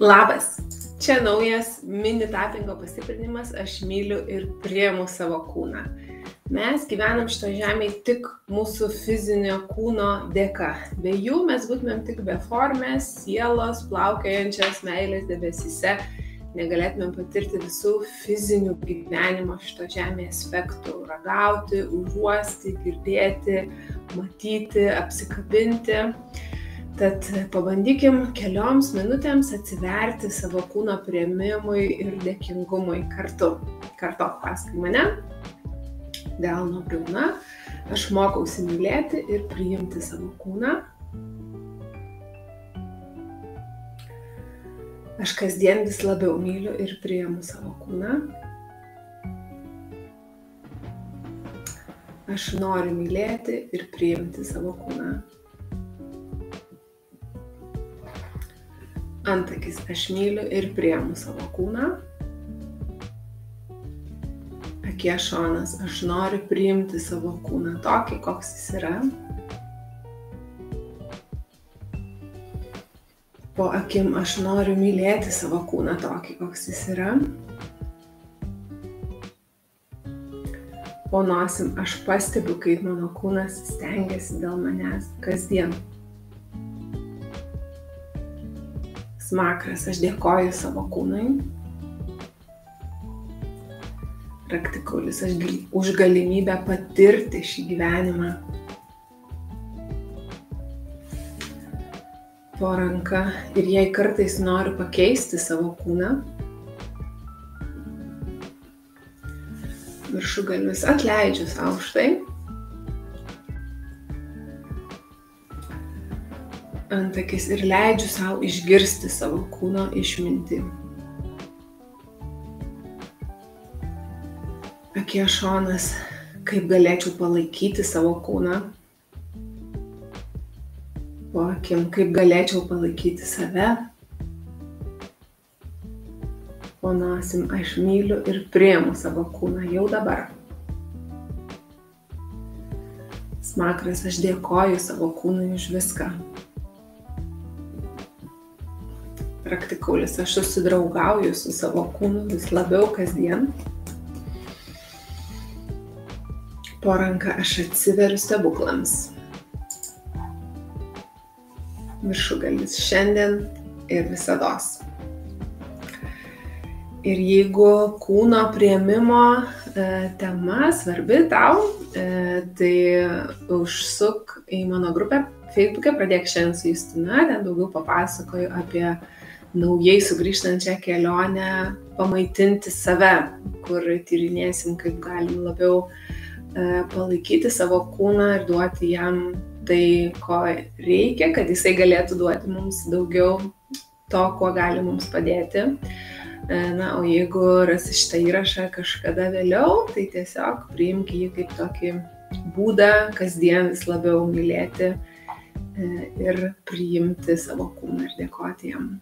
Labas! Čia naujas mini tapingo pastiprinimas Aš myliu ir priimu savo kūną. Mes gyvenam šito žemėje tik mūsų fizinio kūno dėka. Be jų mes būtumėm tik beformės, sielos, plaukiojančios meilės debesyse. Negalėtumėm patirti visų fizinių gyvenimo šito žemėje aspektų. Ragauti, užuosti, girdėti, matyti, apsikabinti. Tad pabandykim kelioms minutėms atsiverti savo kūno priėmimui ir dėkingumui kartu. Kartok paskui mane. Delno briauna. Aš mokausi mylėti ir priimti savo kūną. Aš kasdien vis labiau myliu ir priimu savo kūną. Aš noriu mylėti ir priimti savo kūną. Antakis, aš myliu ir priimu savo kūną. Akies šonas, aš noriu priimti savo kūną tokį, koks jis yra. Po akim aš noriu mylėti savo kūną tokį, koks jis yra. Po nosim aš pastebiu, kaip mano kūnas stengiasi dėl manęs kasdien. Smakras, aš dėkoju savo kūnui. Raktikaulys, aš už galimybę patirti šį gyvenimą. Po ranka, ir jei kartais noriu pakeisti savo kūną. Viršugalvis, atleidžiu sau už tai. Antakis, ir leidžiu sau išgirsti savo kūno išmintį. Akies šonas, kaip galėčiau palaikyti savo kūną. Po akim, kaip galėčiau palaikyti save. Po nosim, aš myliu ir priimu savo kūną jau dabar. Smakras, aš dėkoju savo kūnui už viską. Praktikaulis, aš susidraugauju su savo kūnu vis labiau kasdien. Po ranka aš atsiveriu stebuklams. Viršugalis, šiandien ir visados. Ir jeigu kūno priėmimo tema svarbi tau, tai užsuk į mano grupę Facebook'e, pradėk šiandien su Justina, ten daugiau papasakoju apie naujai sugrįžtančią kelionę pamaitinti save, kur tyrinėsim, kaip galim labiau palaikyti savo kūną ir duoti jam tai, ko reikia, kad jisai galėtų duoti mums daugiau to, kuo gali mums padėti. Na, o jeigu rasi šitą įrašą kažkada vėliau, tai tiesiog priimk jį kaip tokį būdą kasdien vis labiau mylėti ir priimti savo kūną ir dėkoti jam.